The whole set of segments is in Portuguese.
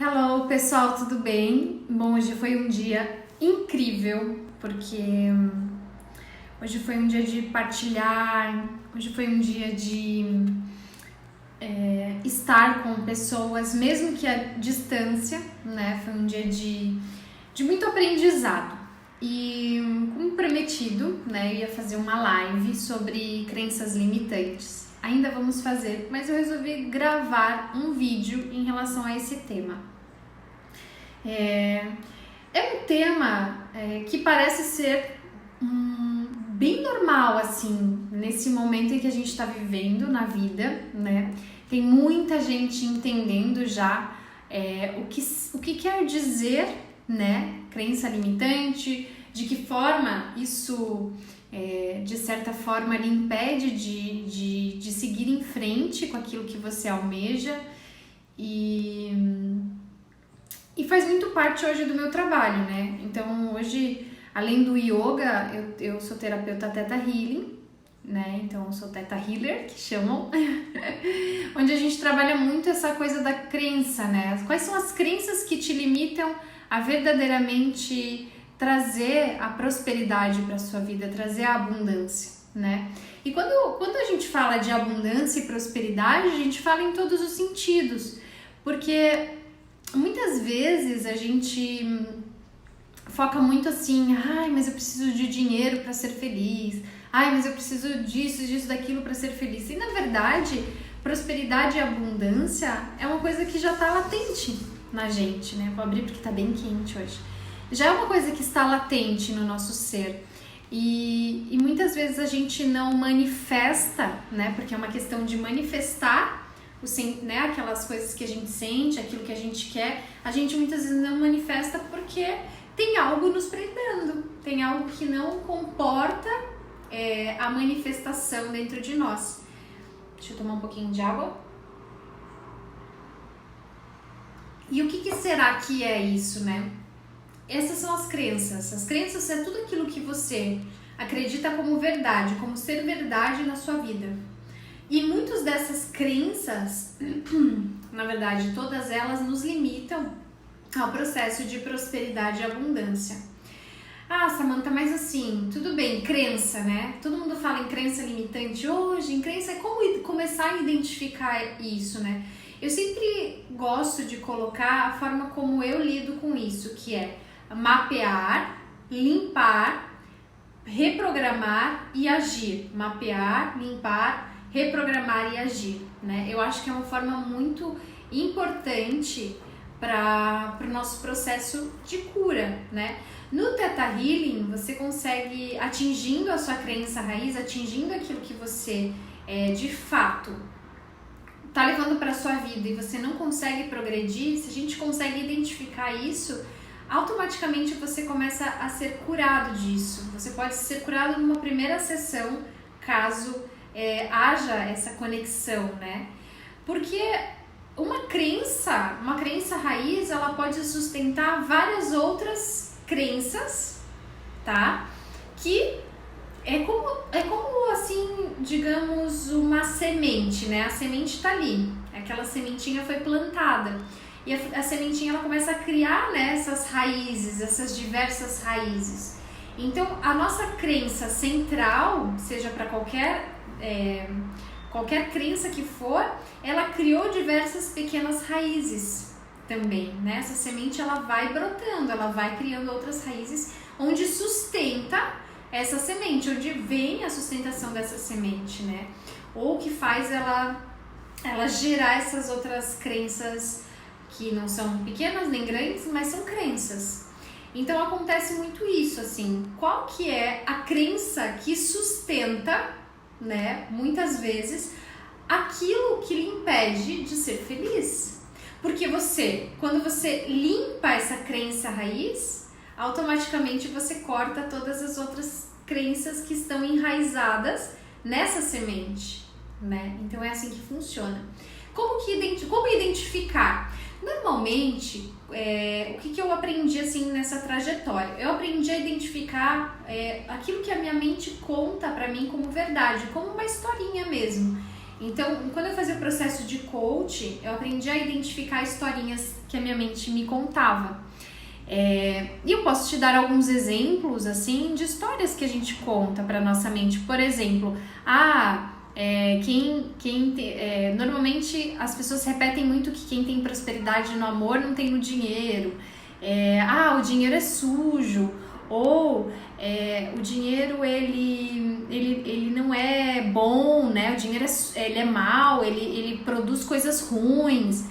Hello, pessoal, tudo bem? Bom, hoje foi um dia incrível, porque hoje foi um dia de partilhar, hoje foi um dia de estar com pessoas, mesmo que à distância, né? Foi um dia de muito aprendizado. E como prometido, né, eu ia fazer uma live sobre crenças limitantes. Ainda vamos fazer, mas eu resolvi gravar um vídeo em relação a esse tema. É um tema que parece ser bem normal, assim, nesse momento em que a gente está vivendo na vida, né? Tem muita gente entendendo já o que quer dizer, né? Crença limitante, de que forma isso, de certa forma, lhe impede de seguir em frente com aquilo que você almeja e faz muito parte hoje do meu trabalho, né? Então, hoje, além do yoga, eu sou terapeuta Theta Healing, né? Então, eu sou Theta Healer, que chamam, onde a gente trabalha muito essa coisa da crença, né? Quais são as crenças que te limitam a verdadeiramente trazer a prosperidade para sua vida, trazer a abundância, né? E quando a gente fala de abundância e prosperidade, a gente fala em todos os sentidos, porque muitas vezes a gente foca muito assim, mas eu preciso de dinheiro para ser feliz, mas eu preciso disso, daquilo para ser feliz. E na verdade, prosperidade e abundância é uma coisa que já está latente na gente, né? Vou abrir porque está bem quente hoje. Já é uma coisa que está latente no nosso ser. E muitas vezes a gente não manifesta, né? Porque é uma questão de manifestar, né, aquelas coisas que a gente sente, aquilo que a gente quer, a gente muitas vezes não manifesta porque tem algo nos prendendo, tem algo que não comporta a manifestação dentro de nós. Deixa eu tomar um pouquinho de água. E o que será que é isso, né? Essas são as crenças. As crenças é tudo aquilo que você acredita como verdade, como ser verdade na sua vida. E muitas dessas crenças, na verdade, todas elas nos limitam ao processo de prosperidade e abundância. Samantha, mas assim, tudo bem, crença, né? Todo mundo fala em crença limitante hoje, em crença é como começar a identificar isso, né? Eu sempre gosto de colocar a forma como eu lido com isso, que é mapear, limpar, reprogramar e agir. Mapear, limpar, reprogramar e agir, né? Eu acho que é uma forma muito importante para o nosso processo de cura, né? No Theta Healing, você consegue, atingindo a sua crença raiz, atingindo aquilo que você de fato tá levando para sua vida e você não consegue progredir, se a gente consegue identificar isso, automaticamente você começa a ser curado disso. Você pode ser curado numa primeira sessão, caso haja essa conexão, né? Porque uma crença raiz, ela pode sustentar várias outras crenças, tá? Que é como assim, digamos, uma semente, né? A semente tá ali, aquela sementinha foi plantada e a sementinha ela começa a criar, né, essas raízes, essas diversas raízes. Então, a nossa crença central, seja para qualquer crença que for, ela criou diversas pequenas raízes também, né? Essa semente ela vai brotando, ela vai criando outras raízes onde sustenta essa semente, onde vem a sustentação dessa semente, né? Ou que faz ela gerar essas outras crenças que não são pequenas nem grandes, mas são crenças. Então acontece muito isso, assim, qual que é a crença que sustenta, né, muitas vezes, aquilo que lhe impede de ser feliz? Porque quando você limpa essa crença raiz, automaticamente você corta todas as outras crenças que estão enraizadas nessa semente, né? Então é assim que funciona. Como identificar? Normalmente, o que eu aprendi assim nessa trajetória? Eu aprendi a identificar aquilo que a minha mente conta pra mim como verdade, como uma historinha mesmo. Então, quando eu fazia o processo de coach, eu aprendi a identificar historinhas que a minha mente me contava. E eu posso te dar alguns exemplos, assim, de histórias que a gente conta para nossa mente. Por exemplo, normalmente as pessoas repetem muito que quem tem prosperidade no amor não tem no dinheiro. O dinheiro é sujo. Ou o dinheiro ele não é bom, né? O dinheiro ele é mau, ele produz coisas ruins.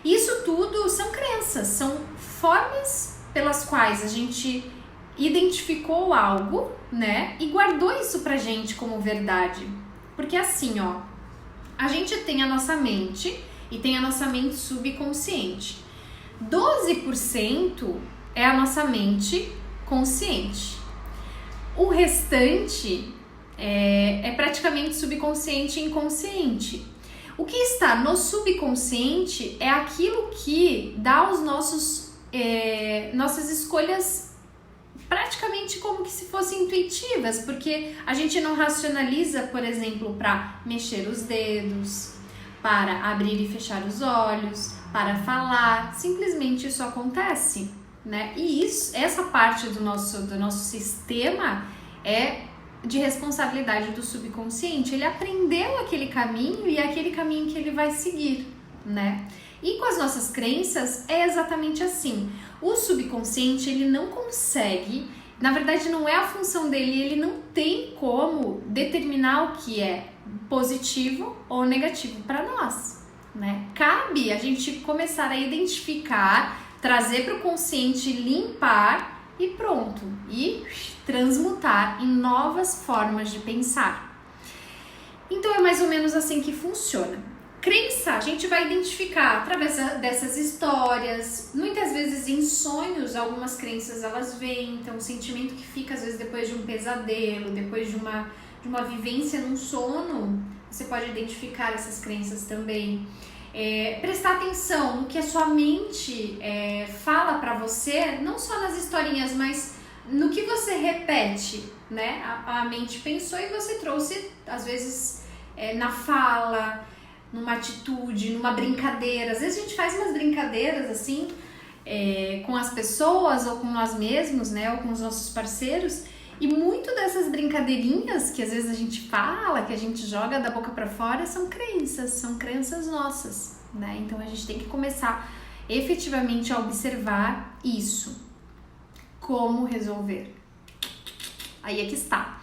Isso tudo são crenças, são formas pelas quais a gente identificou algo, né? E guardou isso pra gente como verdade. Porque assim, a gente tem a nossa mente e tem a nossa mente subconsciente. 12% é a nossa mente consciente. O restante é praticamente subconsciente e inconsciente. O que está no subconsciente é aquilo que dá os nossas escolhas praticamente como que se fossem intuitivas, porque a gente não racionaliza, por exemplo, para mexer os dedos, para abrir e fechar os olhos, para falar, simplesmente isso acontece, né? E essa parte do nosso sistema é de responsabilidade do subconsciente. Ele aprendeu aquele caminho e é aquele caminho que ele vai seguir, né? E com as nossas crenças é exatamente assim. O subconsciente, ele não consegue, na verdade não é a função dele, ele não tem como determinar o que é positivo ou negativo para nós, né? Cabe a gente começar a identificar, trazer para o consciente, limpar e pronto, e transmutar em novas formas de pensar. Então é mais ou menos assim que funciona. Crença, a gente vai identificar através dessas histórias, muitas vezes em sonhos, algumas crenças elas vêm, então o sentimento que fica às vezes depois de um pesadelo, depois de uma vivência num sono, você pode identificar essas crenças também. Prestar atenção no que a sua mente fala pra você, não só nas historinhas, mas no que você repete, né? A mente pensou e você trouxe, às vezes, na fala, numa atitude, numa brincadeira. Às vezes a gente faz umas brincadeiras assim, com as pessoas ou com nós mesmos, né? Ou com os nossos parceiros. E muito dessas brincadeirinhas que às vezes a gente fala, que a gente joga da boca pra fora, são crenças nossas, né? Então a gente tem que começar efetivamente a observar isso. Como resolver? Aí é que está.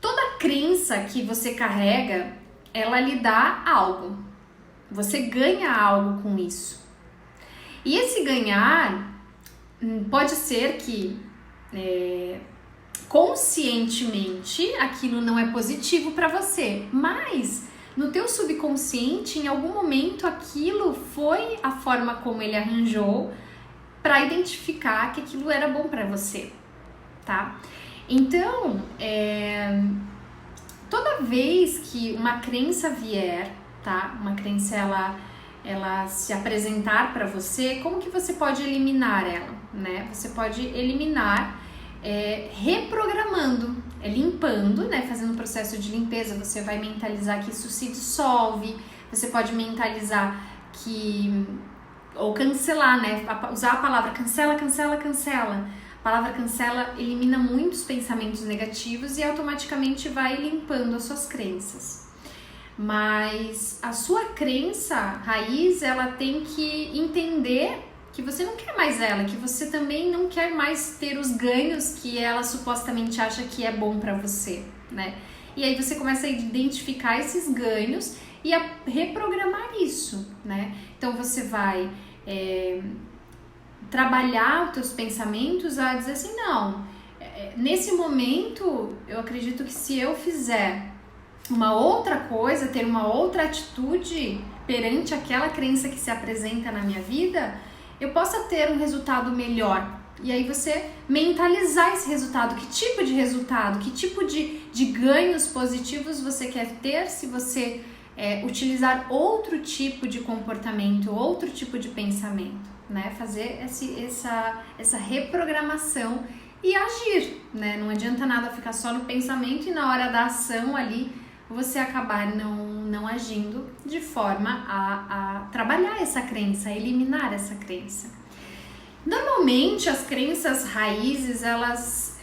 Toda crença que você carrega, ela lhe dá algo. Você ganha algo com isso. E esse ganhar pode ser que conscientemente aquilo não é positivo para você, mas no teu subconsciente, em algum momento, aquilo foi a forma como ele arranjou para identificar que aquilo era bom para você, tá? Então, toda vez que uma crença vier, tá? Uma crença ela se apresentar para você, como que você pode eliminar ela, né? Você pode eliminar reprogramando, limpando, né? Fazendo um processo de limpeza. Você vai mentalizar que isso se dissolve. Você pode mentalizar ou cancelar, né? Usar a palavra cancela. A palavra cancela elimina muitos pensamentos negativos e automaticamente vai limpando as suas crenças. Mas a sua crença raiz, ela tem que entender que você não quer mais ela, que você também não quer mais ter os ganhos que ela supostamente acha que é bom pra você, né? E aí você começa a identificar esses ganhos e a reprogramar isso, né? Então você vai trabalhar os teus pensamentos a dizer assim, não, nesse momento eu acredito que se eu fizer uma outra coisa, ter uma outra atitude perante aquela crença que se apresenta na minha vida, eu possa ter um resultado melhor. E aí você mentalizar esse resultado, que tipo de resultado, que tipo de ganhos positivos você quer ter se você utilizar outro tipo de comportamento, outro tipo de pensamento, né? Fazer essa reprogramação e agir, né? Não adianta nada ficar só no pensamento e na hora da ação ali você acabar não não agindo de forma a trabalhar essa crença, a eliminar essa crença. Normalmente as crenças raízes, elas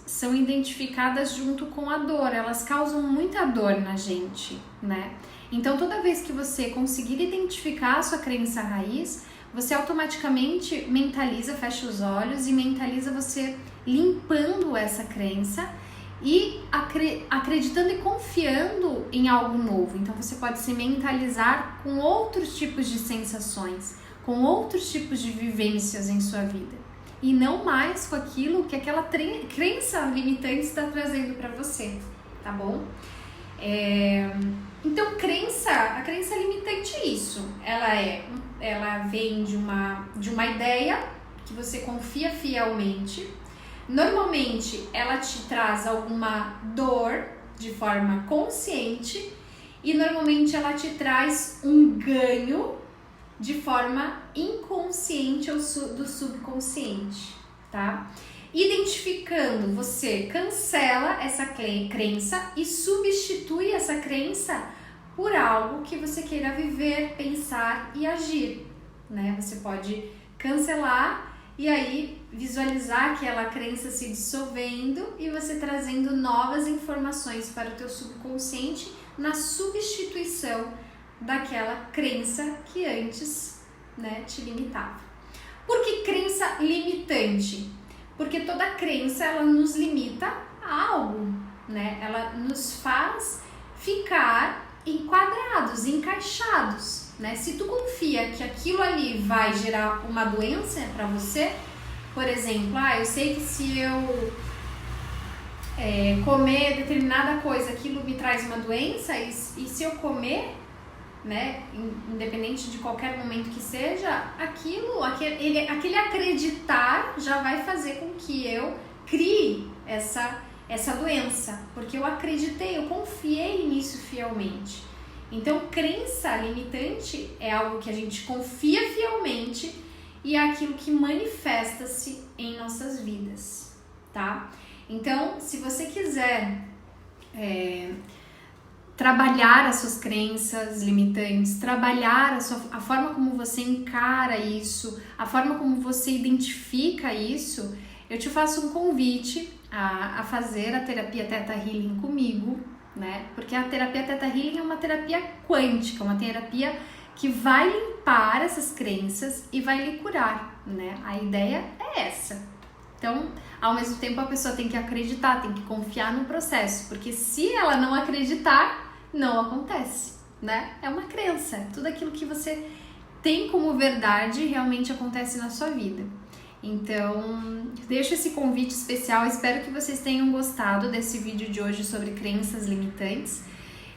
são identificadas junto com a dor, elas causam muita dor na gente, né? Então toda vez que você conseguir identificar a sua crença raiz, você automaticamente mentaliza, fecha os olhos e mentaliza você limpando essa crença e acreditando e confiando em algo novo. Então você pode se mentalizar com outros tipos de sensações, com outros tipos de vivências em sua vida e não mais com aquilo que aquela crença limitante está trazendo para você, tá bom? Então a crença limitante é isso, ela vem de uma ideia que você confia fielmente. Normalmente ela te traz alguma dor de forma consciente e normalmente ela te traz um ganho de forma inconsciente ou do subconsciente, tá? Identificando, você cancela essa crença e substitui essa crença por algo que você queira viver, pensar e agir, né? Você pode cancelar e aí visualizar aquela crença se dissolvendo e você trazendo novas informações para o teu subconsciente na substituição daquela crença que antes, né, te limitava. Por que crença limitante? Porque toda crença, ela nos limita a algo, né? Ela nos faz ficar enquadrados, encaixados, né? Se tu confia que aquilo ali vai gerar uma doença para você, por exemplo, eu sei que se eu comer determinada coisa, aquilo me traz uma doença e se eu comer, né, independente de qualquer momento que seja, aquele acreditar já vai fazer com que eu crie essa doença, porque eu acreditei, eu confiei nisso fielmente. Então, crença limitante é algo que a gente confia fielmente e é aquilo que manifesta-se em nossas vidas, tá? Então, se você quiser trabalhar as suas crenças limitantes, trabalhar a forma como você encara isso, a forma como você identifica isso, eu te faço um convite a fazer a terapia Theta Healing comigo, né? Porque a terapia Theta Healing é uma terapia quântica, uma terapia que vai limpar essas crenças e vai lhe curar, né? A ideia é essa. Então, ao mesmo tempo, a pessoa tem que acreditar, tem que confiar no processo, porque se ela não acreditar, não acontece, né? É uma crença, tudo aquilo que você tem como verdade realmente acontece na sua vida. Então, deixo esse convite especial, espero que vocês tenham gostado desse vídeo de hoje sobre crenças limitantes.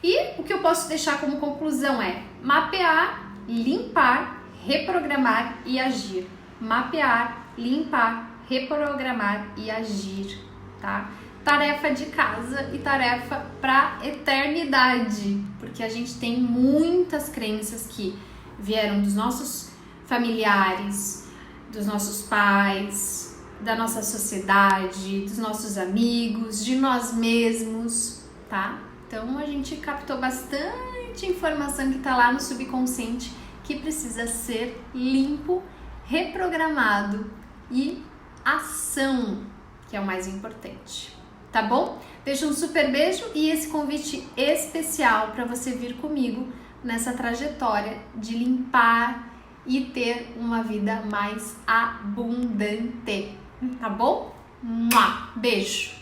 E o que eu posso deixar como conclusão é mapear, limpar, reprogramar e agir. Mapear, limpar, reprogramar e agir, tá? Tarefa de casa e tarefa para eternidade, porque a gente tem muitas crenças que vieram dos nossos familiares, dos nossos pais, da nossa sociedade, dos nossos amigos, de nós mesmos, tá? Então a gente captou bastante informação que tá lá no subconsciente que precisa ser limpo, reprogramado e ação, que é o mais importante. Tá bom? Deixo um super beijo e esse convite especial para você vir comigo nessa trajetória de limpar e ter uma vida mais abundante. Tá bom? Beijo!